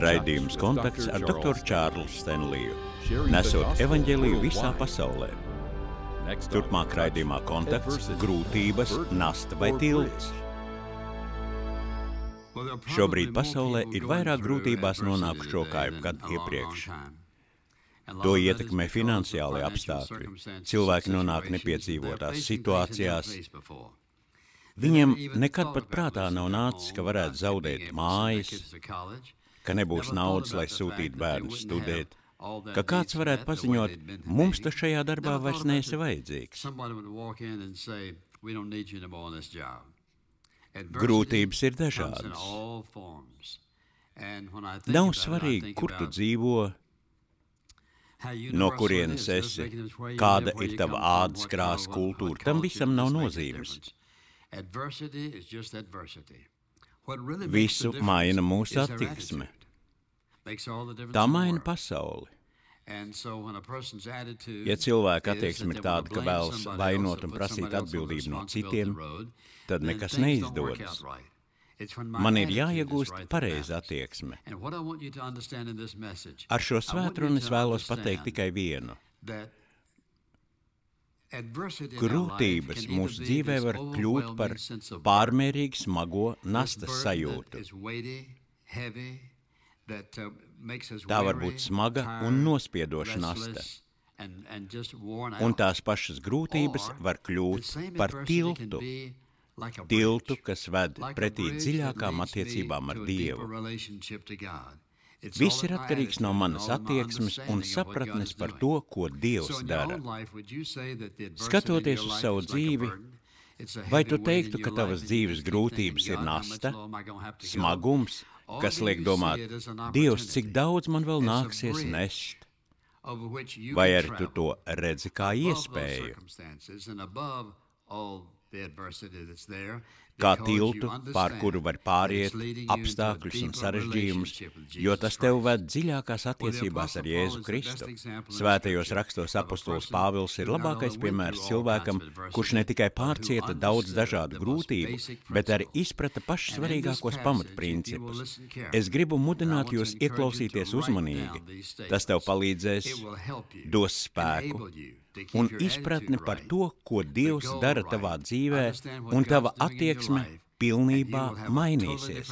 Skan raidījums kontakts ar doktoru Čārlsu Stenliju, nesot evaņģēliju visā pasaulē. Turpmāk raidījumā kontakts, grūtības, nasta vai tilts. Šobrīd pasaulē ir vairāk grūtībās nonākušo kā jebkad iepriekš. To ietekmē finansiāli apstākļi. Cilvēki nonāk nepiedzīvotās situācijās. Viņiem nekad pat prātā nav nācis, ka varētu zaudēt mājas, ka nebūs naudas, lai sūtītu bērnus studēt, ka kāds varētu paziņot, mums tas šajā darbā vairs neesi vajadzīgs. Grūtības ir dažādas. Nav svarīgi, kur tu dzīvo, no kurienes esi, kāda ir tava ādas krāsa, kultūra, tam visam nav nozīmes. Visu maina mūsu attieksme. Tā maina pasauli. Ja cilvēka attieksme ir tāda, ka vēlas vainot un prasīt atbildību no citiem, tad nekas neizdodas. Man ir jāiegūst pareiza attieksme. Ar šo svētkruni es vēlos pateikt tikai vienu. Grūtības mūsu dzīvē var kļūt par pārmērīgi smago nastas sajūtu. Tā var būt smaga un nospiedoša nasta. Un tās pašas grūtības var kļūt par tiltu. Tiltu, kas ved pretī dziļākām attiecībām ar Dievu. Viss ir atkarīgs no manas attieksmes un sapratnes par to, ko Dievs dara. Skatoties uz savu dzīvi, vai tu teiktu, ka tavas dzīves grūtības ir nasta, smagums, kas liek domāt, Dievs, cik daudz man vēl nāksies nest? Vai arī tu to redzi kā iespēju? Kā tiltu, pār kuru var pāriet apstākļus un sarežģījumus, jo tas tev ved dziļākās attiecībās ar Jēzu Kristu. Svētajos rakstos apostols Pāvils ir labākais piemērs cilvēkam, kurš ne tikai pārcieta daudz dažādu grūtību, bet arī izprata pašus svarīgākos pamatprincipus. Es gribu mudināt jūs ieklausīties uzmanīgi. Tas tev palīdzēs, dos spēku un izpratni par to, ko Dievs dara tavā dzīvē, un tava attieksme pilnībā mainīsies.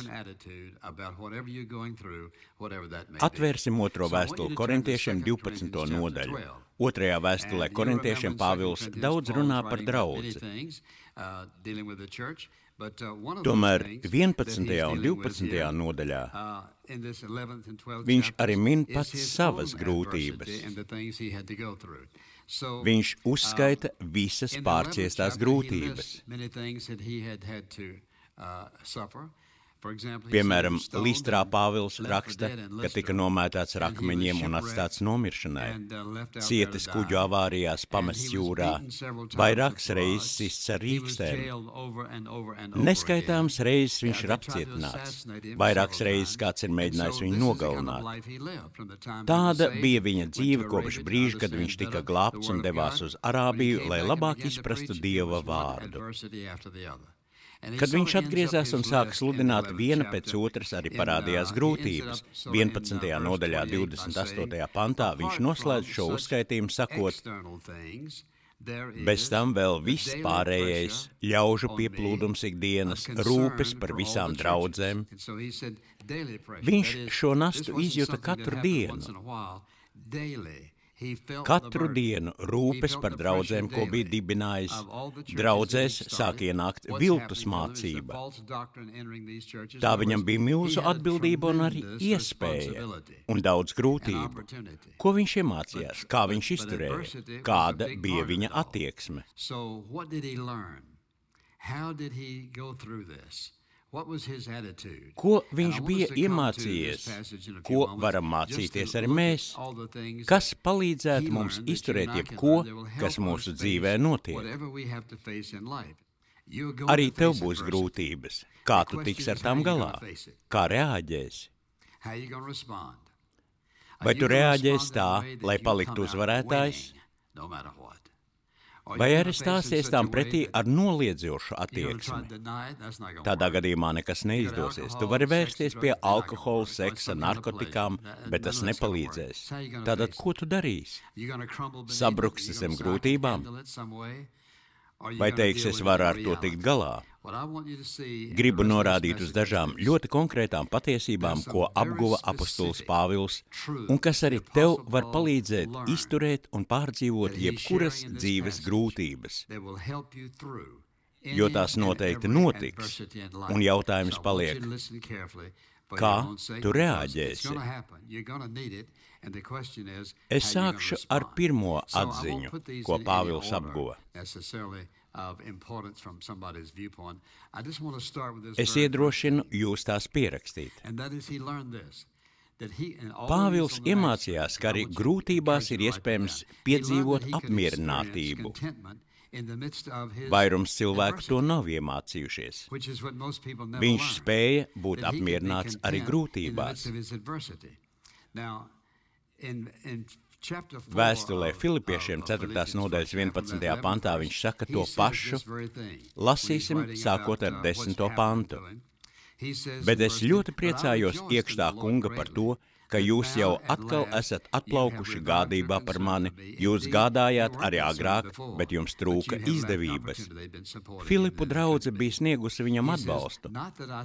Atvērsim 2. vēstuli Korintiešiem 12. nodaļu. 2. vēstulē Korintiešiem Pāvils daudz runā par draudzi. Tomēr 11. un 12. nodaļā viņš arī min pats savas grūtības. Viņš uzskaita visas pārciestās grūtības. Piemēram, Listrā Pāvils raksta, ka tika nomētāts ar akmeņiem un atstāts nomiršanai, cietis kuģu avārijās, pamests jūrā, vairākas reizes sists ar rīkstēm. Neskaitāmas reizes viņš ir apcietināts, vairākas reizes kāds ir mēģinājis viņu nogalināt. Tāda bija viņa dzīve kopš brīža, kad viņš tika glābts un devās uz Arābiju, lai labāk izprastu Dieva vārdu. Kad viņš atgriezās un sāka sludināt viena pēc otras, arī parādījās grūtības. 11. nodaļā 28. pantā viņš noslēdz šo uzskaitījumu sakot, bez tam vēl viss pārējais, ļaužu pieplūdums ikdienas, rūpes par visām draudzēm. Viņš šo nastu izjuta katru dienu. Katru dienu rūpes par draudzēm, ko bija dibinājis. Draudzēs sāk ienākt viltus mācība. Tā viņam bija milzu atbildība un arī iespēja un daudz grūtību. Ko viņš iemācījās? Kā viņš izturēja? Kāda bija viņa attieksme? Ko viņš bija iemācījies? Ko varam mācīties arī mēs? Kas palīdzētu mums izturēt jebko, kas mūsu dzīvē notiek? Arī tev būs grūtības. Kā tu tiksi ar tām galā? Kā reaģēsi? Vai tu reaģēsi tā, lai paliktu uzvarētājs? Vai arī stāsies tām pretī ar noliedzošu attieksmi? Tādā gadījumā nekas neizdosies. Tu vari vērsties pie alkohola, seksa, narkotikām, bet tas nepalīdzēs. Tātad, ko tu darīsi? Sabruksi zem grūtībām? Vai teiksi, es varu ar to tikt galā? Gribu norādīt uz dažām ļoti konkrētām patiesībām, ko apguva apostols Pāvils, un kas arī tev var palīdzēt izturēt un pārdzīvot jebkuras dzīves grūtības. Jo tās noteikti notiks, un jautājums paliek, kā tu reaģēsi? Es sākšu ar pirmo atziņu, ko Pāvils apguva. Es iedrošinu jūs tās pierakstīt. Pāvils iemācījās, ka arī grūtībās ir iespējams piedzīvot apmierinātību. Vairums cilvēku to nav iemācījušies. Viņš spēja būt apmierināts arī grūtībās. Vēstulē Filipiešiem 4. nodaļas 11. pantā viņš saka to pašu. Lasīsim sākot ar 10. pantu. Bet es ļoti priecājos iekšā kunga par to, ka jūs jau atkal esat atplaukuši gādībā par mani. Jūs gādājāt arī agrāk, bet jums trūka izdevības. Filipu draudze bija sniegusi viņam atbalstu,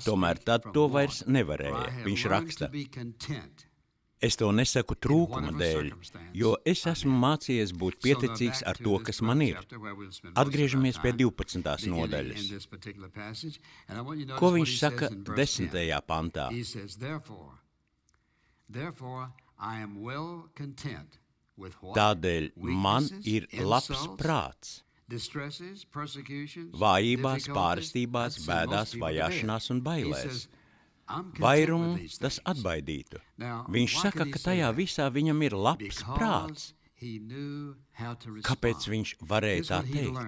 tomēr tad to vairs nevarēja. Viņš raksta. Es to nesaku trūkuma dēļ, jo es esmu mācījies būt pieticīgs ar to, kas man ir. Atgriežamies pie 12. nodaļas. Ko viņš saka 10. pantā? Tādēļ man ir labs prāts. Vājībās, pārestībās, bēdās, vajāšanās un bailēs. Vairumu tas atbaidītu. Viņš saka, ka tajā visā viņam ir labs prāts. Kāpēc viņš varēja tā teikt?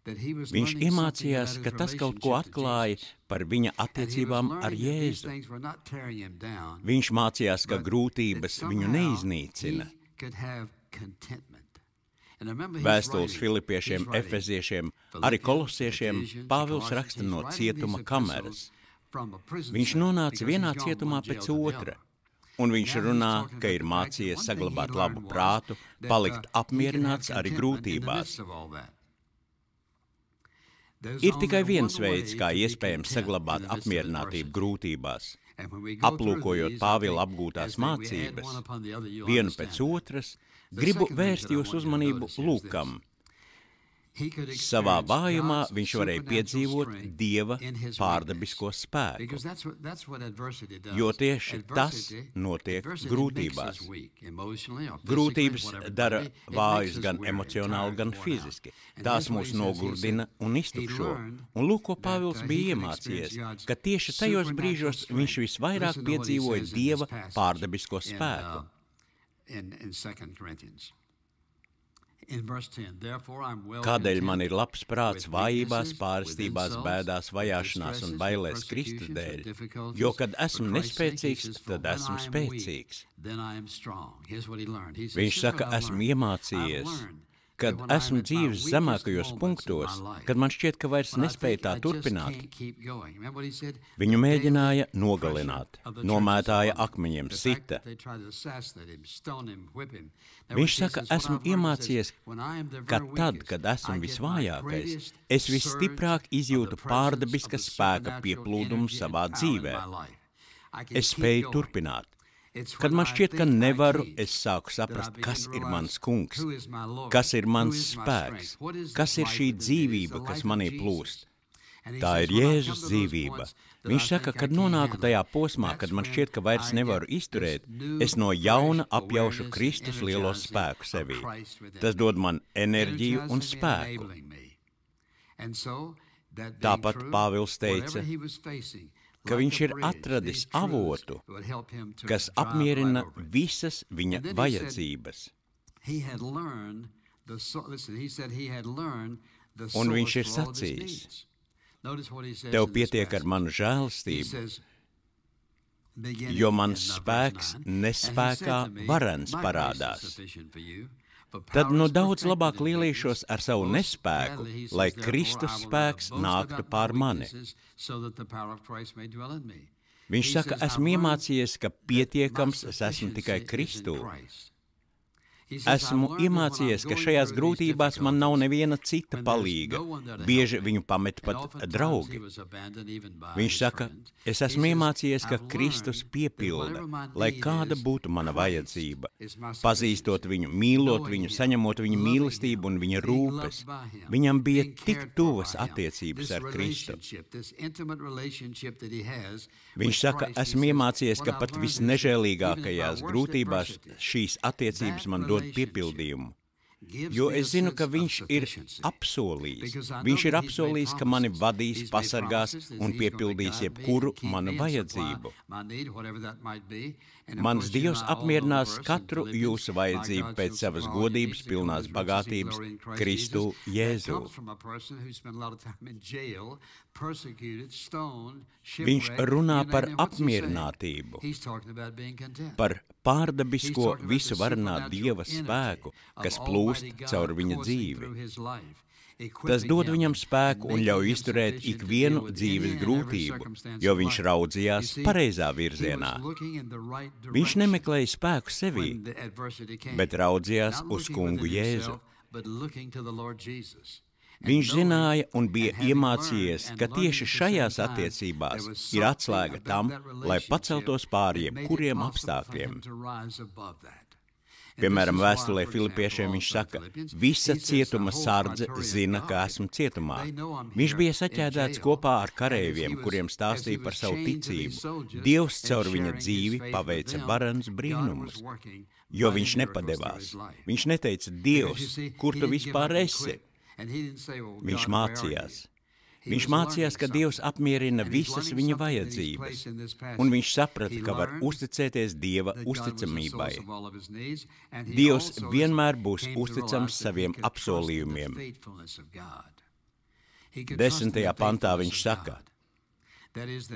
Viņš iemācījās, ka tas kaut ko atklāja par viņa attiecībām ar Jēzu. Viņš mācījās, ka grūtības viņu neiznīcina. Vēstules Filipiešiem, Efeziešiem, arī Kolosiešiem Pāvils raksta no cietuma kameras. Viņš nonāca vienā cietumā pēc otra, un viņš runā, ka ir mācījies saglabāt labu prātu, palikt apmierināts arī grūtībās. Ir tikai viens veids, kā iespējams saglabāt apmierinātību grūtībās. Aplūkojot Pāvila apgūtās mācības, vienu pēc otras, gribu vērst jūsu uzmanību Lūkam. Savā vājumā viņš varēja piedzīvot Dieva pārdabisko spēku, jo tieši tas notiek grūtībās. Grūtības dara vājus gan emocionāli, gan fiziski. Tās mūs nogurdina un iztukšo. Un lūk, ko Pāvils bija iemācījies, ka tieši tajos brīžos viņš visvairāk piedzīvoja Dieva pārdabisko spēku. Kādēļ man ir labs prāts vājībās, pārestībās, bēdās, vajāšanās un bailēs Kristus dēļ? Jo, kad esmu nespēcīgs, tad esmu spēcīgs. Viņš saka, esmu iemācījies, kad esmu dzīves zemākajos punktos, kad man šķiet, ka vairs nespēju tā turpināt. Viņu mēģināja nogalināt, nomētāja akmeņiem, sita. Viņš saka, esmu iemācījies, ka tad, kad esmu visvājākais, es visstiprāk izjūtu pārdabiska spēka pieplūdumu savā dzīvē. Es spēju turpināt. Kad man šķiet, ka nevaru, es sāku saprast, kas ir mans kungs, kas ir mans spēks, kas ir šī dzīvība, kas manī plūst. Tā ir Jēzus dzīvība. Viņš saka, kad nonāku tajā posmā, kad man šķiet, ka vairs nevaru izturēt, es no jauna apjaušu Kristus lielo spēku sevī. Tas dod man enerģiju un spēku. Tāpat Pāvils teica, ka viņš ir atradis avotu, kas apmierina visas viņa vajadzības. Un viņš ir sacījis, tev pietiek ar manu žēlastību, jo mans spēks nespēkā varens parādās. tad nu daudz labāk lielīšos ar savu nespēku, lai Kristus spēks nāktu pār mani. Viņš saka, esmu iemācījies, ka pietiekams es esmu tikai Kristū. Esmu iemācījies, ka šajās grūtībās man nav neviena cita palīga. Bieži viņu pamet pat draugi. Viņš saka, es esmu iemācījies, ka Kristus piepilda, lai kāda būtu mana vajadzība. Pazīstot viņu, mīlot viņu, saņemot viņa mīlestību un viņa rūpes. Viņam bija tik tuvas attiecības ar Kristu. Viņš saka, esmu iemācījies, ka pat visnežēlīgākajās grūtībās šīs attiecības man dod piepildījumu, jo es zinu, ka viņš ir apsolījis. Viņš ir apsolījis, ka mani vadīs, pasargās un piepildīs jebkuru manu vajadzību. Mans Dievs apmierinās katru jūsu vajadzību pēc savas godības pilnās bagātības Kristu Jēzu. Viņš runā par apmierinātību, par pārdabisko visu varenā Dieva spēku, kas plūst caur viņa dzīvi. Tas dod viņam spēku un ļauj izturēt ikvienu dzīves grūtību, jo viņš raudzījās pareizā virzienā. Viņš nemeklēja spēku sevī, bet raudzījās uz kungu Jēzu. Viņš zināja un bija iemācījies, ka tieši šajās attiecībās ir atslēga tam, lai paceltos pāri jebkuriem apstākļiem. Piemēram, vēstulē Filipiešiem viņš saka, visa cietuma sardze zina, ka esmu cietumā. Viņš bija saķēdēts kopā ar kareiviem, kuriem stāstīja par savu ticību. Dievs caur viņa dzīvi paveica varenus brīnumus, jo viņš nepadevās. Viņš neteica, Dievs, kur tu vispār esi? Viņš mācījās. Viņš mācījās, ka Dievs apmierina visas viņa vajadzības, un viņš saprata, ka var uzticēties Dieva uzticamībai. Dievs vienmēr būs uzticams saviem apsolījumiem. 10. pantā viņš saka,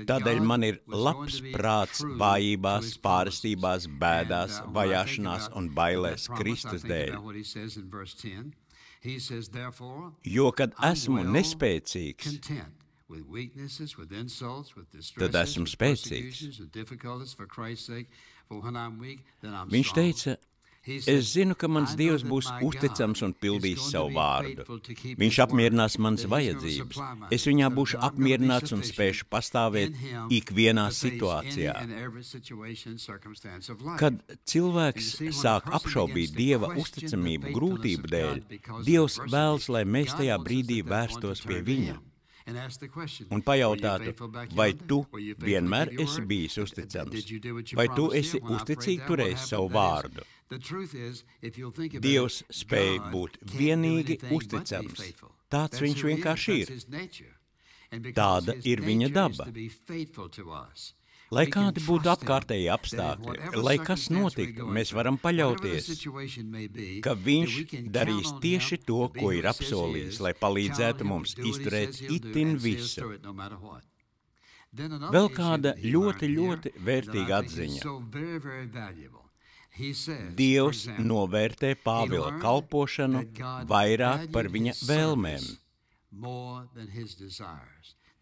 tādēļ man ir labs prāts vājībās, pārestībās, bēdās, vajāšanās un bailēs Kristus dēļ. Jo, kad esmu nespēcīgs, tad esmu spēcīgs. Viņš teica, es zinu, ka mans Dievs būs uzticams un pildīs savu vārdu. Viņš apmierinās manas vajadzības. Es viņā būšu apmierināts un spēšu pastāvēt ikvienā situācijā. Kad cilvēks sāk apšaubīt Dieva uzticamību grūtību dēļ, Dievs vēlas, lai mēs tajā brīdī vērstos pie viņa un pajautātu, vai tu vienmēr esi bijis uzticams, vai tu esi uzticīgi turējis savu vārdu. Dievs spēj būt vienīgi uzticams. Tāds viņš vienkārši ir. Tāda ir viņa daba. Lai kādi būtu apkārtēji apstākļi, lai kas notiktu, mēs varam paļauties, ka viņš darīs tieši to, ko ir apsolījis, lai palīdzētu mums izturēt itin visu. Vēl kāda ļoti vērtīga atziņa. Dievs novērtē Pāvila kalpošanu vairāk par viņa vēlmēm.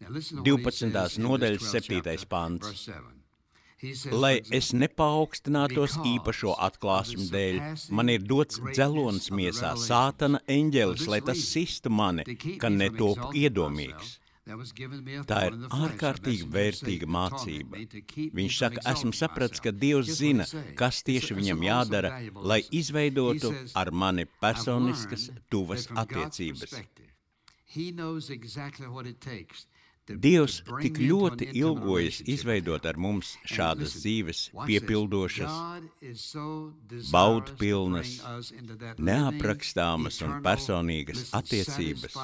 12. nodaļas 7. pants. Lai es nepaukstinātos īpašo atklāsmu dēļ, man ir dots dzelonis miesā sātana eņģelis, lai tas sistu mani, ka netopu iedomīgs. Tā ir ārkārtīgi vērtīga mācība. Viņš saka, esmu sapratis, ka Dievs zina, kas tieši viņam jādara, lai izveidotu ar mani personiskas, tuvas attiecības. Dievs tik ļoti ilgojas izveidot ar mums šādas dzīves piepildošas, baudpilnas, neaprakstāmas un personīgas attiecības,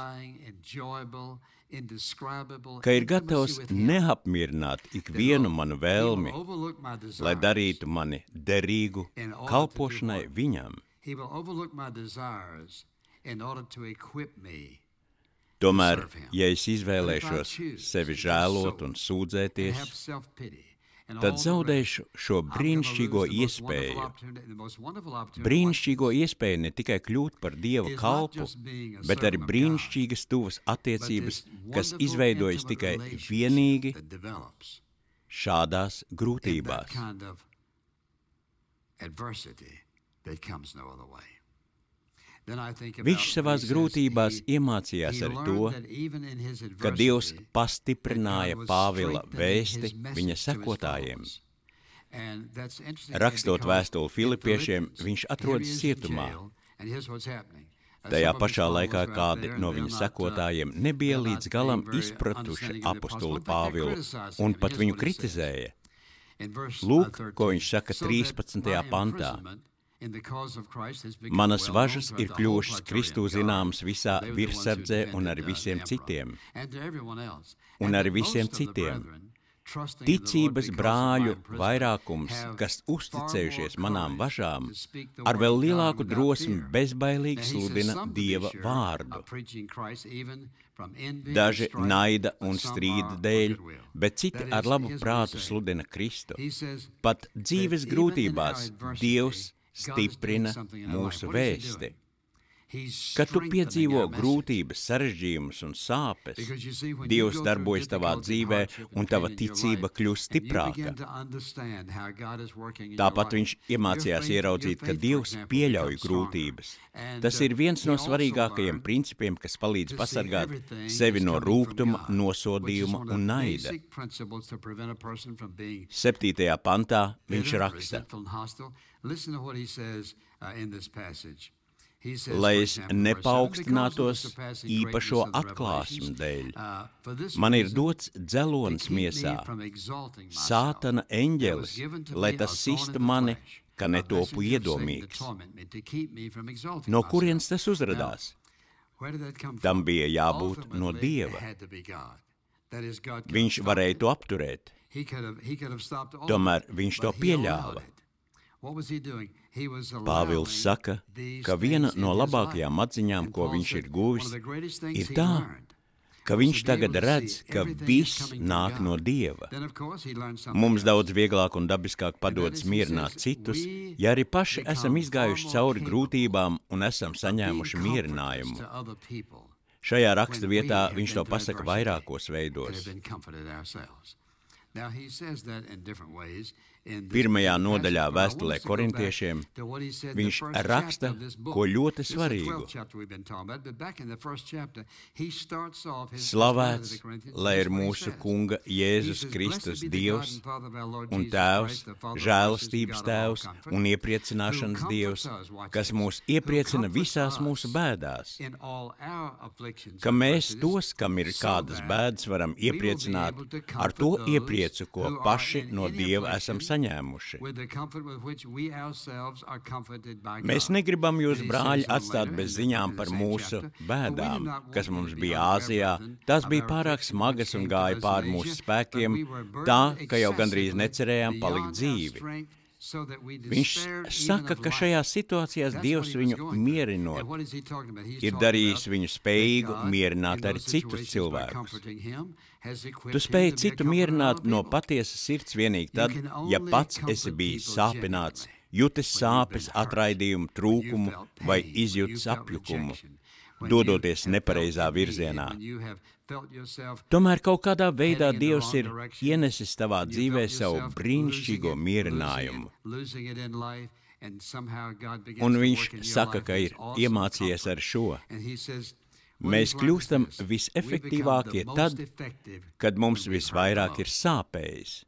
ka ir gatavs neapmierināt ikvienu manu vēlmi, lai darītu mani derīgu kalpošanai viņam. Tomēr, ja es izvēlēšos sevi žēlot un sūdzēties, tad zaudēšu šo brīnišķīgo iespēju. Brīnišķīgo iespēju ne tikai kļūt par Dieva kalpu, bet arī brīnišķīgas tuvas attiecības, kas izveidojas tikai vienīgi šādās grūtībās. Viņš savās grūtībās iemācījās arī to, ka Dievs pastiprināja Pāvila vēsti viņa sekotājiem. Rakstot vēstuli Filipiešiem, viņš atrodas cietumā. Tajā pašā laikā kādi no viņa sekotājiem nebija līdz galam izpratuši apostuli Pāvilu un pat viņu kritizēja. Lūk, ko viņš saka 13. pantā. Manas važas ir kļuvušas Kristū zināmas visā virsardzē un ar visiem citiem. Ticības brāļu vairākums, kas uzticējušies manām važām, ar vēl lielāku drosmi bezbailīgi sludina Dieva vārdu. Daži naida un strīda dēļ, bet citi ar labu prātu sludina Kristu. Pat dzīves grūtībās Dievs stiprina mūsu vēsti. Kad tu piedzīvo grūtības, sarežģījumus un sāpes, Dievs darbojas tavā dzīvē un tava ticība kļūst stiprāka. Tāpat viņš iemācījās ieraudzīt, ka Dievs pieļauj grūtības. Tas ir viens no svarīgākajiem principiem, kas palīdz pasargāt sevi no rūgtuma, nosodījuma un naida. 7. pantā viņš raksta: lai es nepaukstinātos īpašo atklāsmu dēļ. Man ir dots dzelonis miesā, Sātana eņģelis, lai tas sistu mani, ka netopu iedomīgs. No kurienes tas uzradās? Tam bija jābūt no Dieva. Viņš varēja to apturēt. Tomēr viņš to pieļāva. Pāvils saka, ka viena no labākajām atziņām, ko viņš ir guvis, ir tā, ka viņš tagad redz, ka viss nāk no Dieva. Mums daudz vieglāk un dabiskāk padodas mierināt citus, ja arī paši esam izgājuši cauri grūtībām un esam saņēmuši mierinājumu. Šajā raksta vietā viņš to pasaka vairākos veidos. Pirmajā nodaļā vēstulē korintiešiem viņš raksta ko ļoti svarīgu. Slavēts, lai ir mūsu Kunga Jēzus Kristus Dievs un Tēvs, žēlastības Tēvs un iepriecināšanas Dievs, kas mūs iepriecina visās mūsu bēdās. Ka mēs tos, kam ir kādas bēdas, varam iepriecināt ar to iepriecu, ko paši no Dieva esam saņēmuši. Mēs negribam jūs, brāļi, atstāt bez ziņām par mūsu bēdām, kas mums bija Āzijā. Tās bija pārāk smagas un gāja pāri mūsu spēkiem, tā, ka jau gandrīz necerējām palikt dzīvi. Viņš saka, ka šajās situācijās Dievs viņu mierinot, ir darījis viņu spējīgu mierināt arī citus cilvēkus. Tu spēj citu mierināt no patiesas sirds vienīgi tad, ja pats esi bijis sāpināts, jutis sāpes, atraidījumu, trūkumu vai izjutis apjukumu, dodoties nepareizā virzienā. Tomēr kaut kādā veidā Dievs ir ienesis tavā dzīvē savu brīnišķīgo mierinājumu. Un viņš saka, ka ir iemācījies ar šo. Mēs kļūstam visefektīvākie tad, kad mums visvairāk ir sāpējis.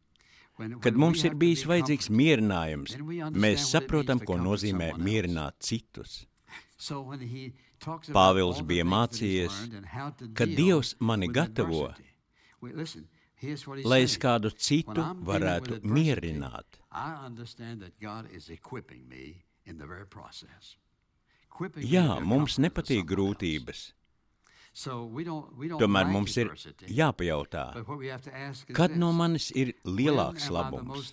Kad mums ir bijis vajadzīgs mierinājums, mēs saprotam, ko nozīmē mierināt citus. Pāvils bija mācījies, ka Dievs mani gatavo, lai es kādu citu varētu mierināt. Jā, mums nepatīk grūtības. Tomēr mums ir jāpajautā, kad no manis ir lielāks labums?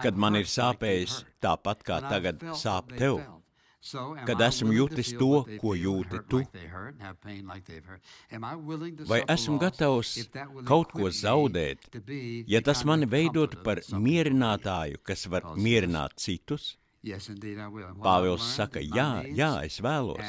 Kad man ir sāpējis tāpat kā tagad sāp tev? kad esmu jutis to, ko jūti tu? Vai esmu gatavs kaut ko zaudēt, ja tas mani veidotu par mierinātāju, kas var mierināt citus? Pāvils saka, jā, es vēlos.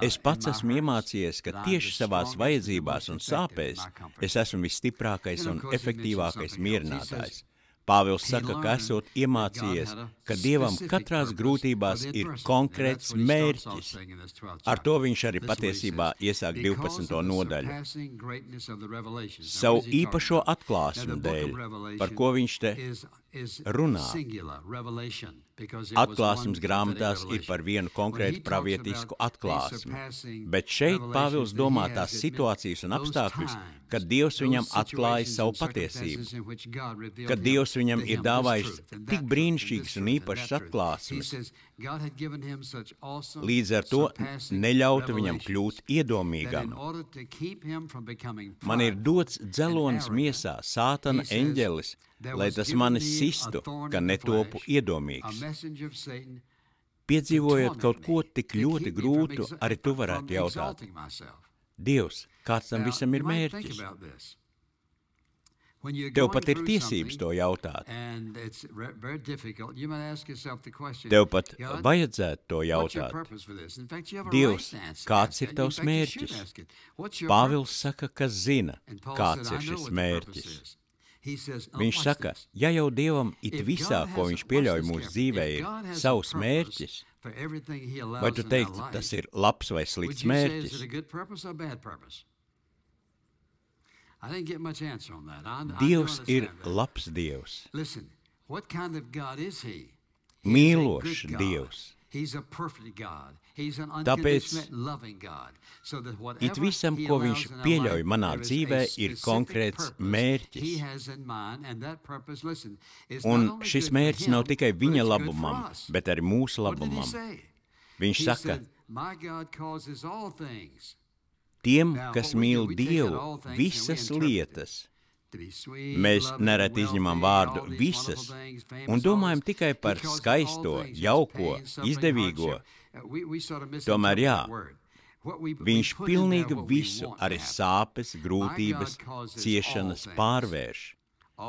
Es pats esmu iemācījies, ka tieši savās vajadzībās un sāpēs es esmu visstiprākais un efektīvākais mierinātājs. Pāvils saka, ka esot iemācījies, ka Dievam katrās grūtībās ir konkrēts mērķis. Ar to viņš arī patiesībā iesāk 12. nodaļu. Savu īpašo atklāsmu dēļ, par ko viņš te runā. Atklāsmes grāmatās ir par vienu konkrētu pravietisku atklāsmi, bet šeit Pāvils domā tās situācijas un apstākļus, kad Dievs viņam atklāja savu patiesību, kad Dievs viņam ir dāvājis tik brīnišķīgas un īpašas atklāsmes. Līdz ar to neļautu viņam kļūt iedomīgam. Man ir dots dzelonis miesā, Sātana eņģelis, lai tas mani sistu, ka netopu iedomīgs. Piedzīvojot kaut ko tik ļoti grūtu, arī tu varētu jautāt, Dievs, kāds tam visam ir mērķis? Tev pat ir tiesības to jautāt. Tev pat vajadzētu to jautāt. Dievs, kāds ir tavs mērķis? Pāvils saka, ka zina, kāds ir šis mērķis. Viņš saka, ja jau Dievam it visā, ko viņš pieļauj mūsu dzīvē, ir savs mērķis, vai tu teiktu, tas ir labs vai slikts mērķis? Dievs ir labs Dievs, mīlošs Dievs. Tāpēc it visam, ko viņš pieļauj manā dzīvē, ir konkrēts mērķis. Un šis mērķis nav tikai viņa labumam, bet arī mūsu labumam. Viņš saka, tiem, kas mīl Dievu, visas lietas. Mēs nereti izņemam vārdu visas un domājam tikai par skaisto, jauko, izdevīgo. Tomēr jā, viņš pilnīgi visu, arī sāpes, grūtības, ciešanas pārvērš.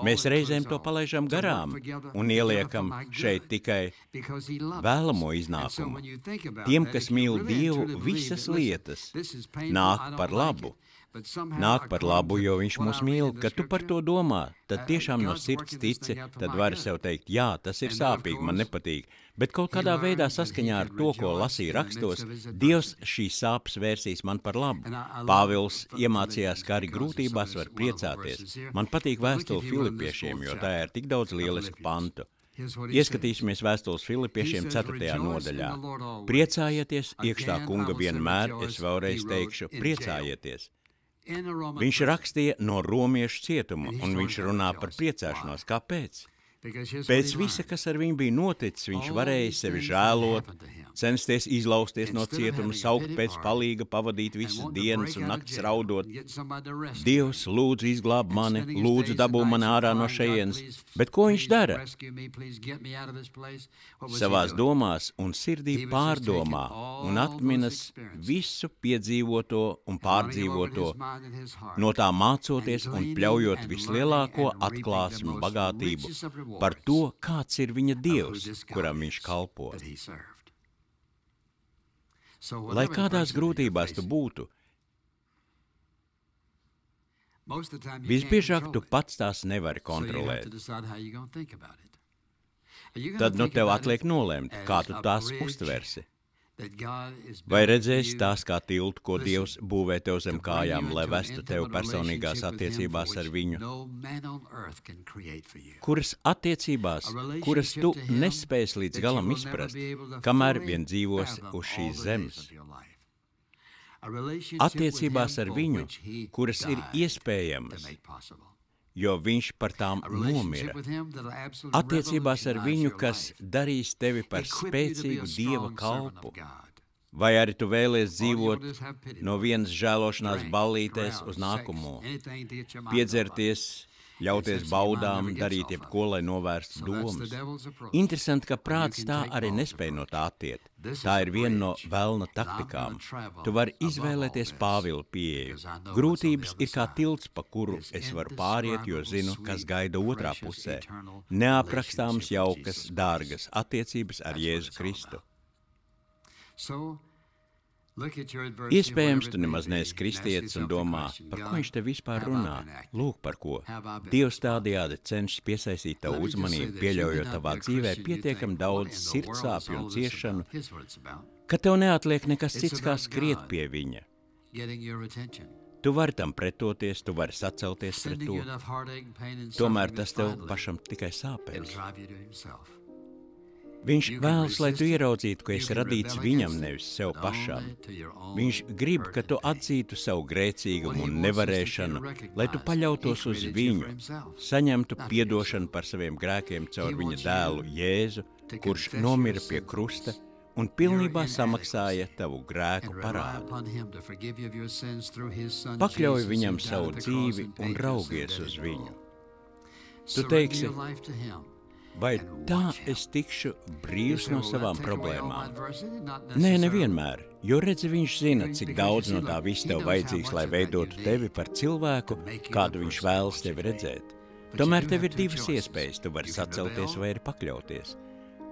Mēs reizēm to palaižam garām un ieliekam šeit tikai vēlamo iznākumu. Tiem, kas mīl Dievu, visas lietas nāk par labu. Nāk par labu, jo viņš mūs mīl. Kad tu par to domā, tad tiešām no sirds tici, tad vari sev teikt, jā, tas ir sāpīgi, man nepatīk. Bet kaut kādā veidā saskaņā ar to, ko lasīja rakstos, Dievs šīs sāpes vērsīs man par labu. Pāvils iemācījās, ka arī grūtībās var priecāties. Man patīk vēstule Filipiešiem, jo tā ir tik daudz lielisku pantu. Ieskatīsimies vēstules Filipiešiem 4. nodaļā. Priecājieties, iekšā kunga vienmēr, es vēlreiz teikšu, priecājieties. Viņš rakstīja no romiešu cietuma, un viņš runā par priecāšanos. Kāpēc? Pēc visa, kas ar viņu bija noticis, viņš varēja sevi žēlot, censties izlausties no cietuma, saukt pēc palīga, pavadīt visas dienas un naktis raudot. Dievs, lūdzu izglāb mani, lūdzu dabū mani ārā no šejienes. Bet ko viņš dara? Savās domās un sirdī pārdomā un atminas visu piedzīvoto un pārdzīvoto, no tā mācoties un pļaujot vislielāko atklāsmu bagātību par to, kāds ir viņa Dievs, kuram viņš kalpo. Lai kādās grūtībās tu būtu, visbiežāk tu pats tās nevari kontrolēt. Tad nu tev atliek nolēmt, kā tu tās uztversi. Vai redzēsi tās kā tiltu, ko Dievs būvē tev zem kājām, lai vestu tev personīgās attiecībās ar viņu? Kuras attiecībās, kuras tu nespēsi līdz galam izprast, kamēr vien dzīvosi uz šīs zemes? Attiecībās ar viņu, kuras ir iespējamas, jo viņš par tām nomira. Attiecībās ar viņu, kas darīs tevi par spēcīgu Dieva kalpu. Vai arī tu vēlies dzīvot no vienas žēlošanās ballītēs uz nākamo, piedzerties ļauties baudām, darīt jebko, lai novērstu domas. Interesanti, ka prāts tā arī nespēja no tā attiet. Tā ir viena no velna taktikām. Tu vari izvēlēties Pāvila pieeju. Grūtības ir kā tilts, pa kuru es varu pāriet, jo zinu, kas gaida otrā pusē. Neaprakstāmas jaukas, dārgas attiecības ar Jēzu Kristu. Iespējams, tu nemaz neesi kristietis un domā, par ko viņš te vispār runā. Lūk, par ko. Dievs tādējādi cenšas piesaistīt tavu uzmanību, pieļaujot tavā dzīvē pietiekami daudz sirdsāpju un ciešanu, ka tev neatliek nekas cits kā skriet pie viņa. Tu vari tam pretoties, tu vari sacelties pret to. Tomēr tas tev pašam tikai sāpēs. Viņš vēlas, lai tu ieraudzītu, ka esi radīts viņam, nevis sev pašam. Viņš grib, ka tu atzītu savu grēcīgumu un nevarēšanu, lai tu paļautos uz viņu, saņemtu piedošanu par saviem grēkiem caur viņa dēlu Jēzu, kurš nomira pie krusta un pilnībā samaksāja tavu grēku parādu. Pakļauj viņam savu dzīvi un raugies uz viņu. Tu teiksi, vai tā es tikšu brīvs no savām problēmām? Nē, nevienmēr, jo redzi, viņš zina, cik daudz no tā viss tev vajadzīgs, lai veidotu tevi par cilvēku, kādu viņš vēlas tevi redzēt. Tomēr tev ir divas iespējas, tu vari sacelties vai arī pakļauties.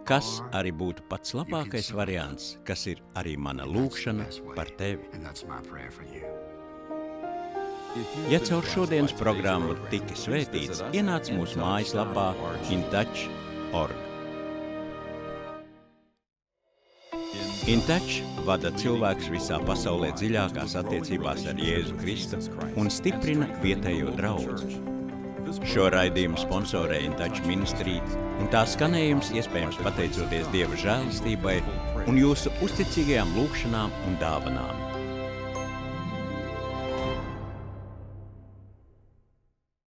Kas arī būtu pats labākais variants, kas ir arī mana lūgšana par tevi. Ja caur šodienas programmu tika svētīts, ienāc mūsu mājaslapā intouch.org. InTouch vada cilvēkus visā pasaulē dziļākās attiecībās ar Jēzu Kristu un stiprina vietējo draudzi. Šo raidījumu sponsorē InTouch ministrija, un tā skanējums iespējams pateicoties Dieva žēlastībai un jūsu uzticīgajām lūgšanām un dāvanām.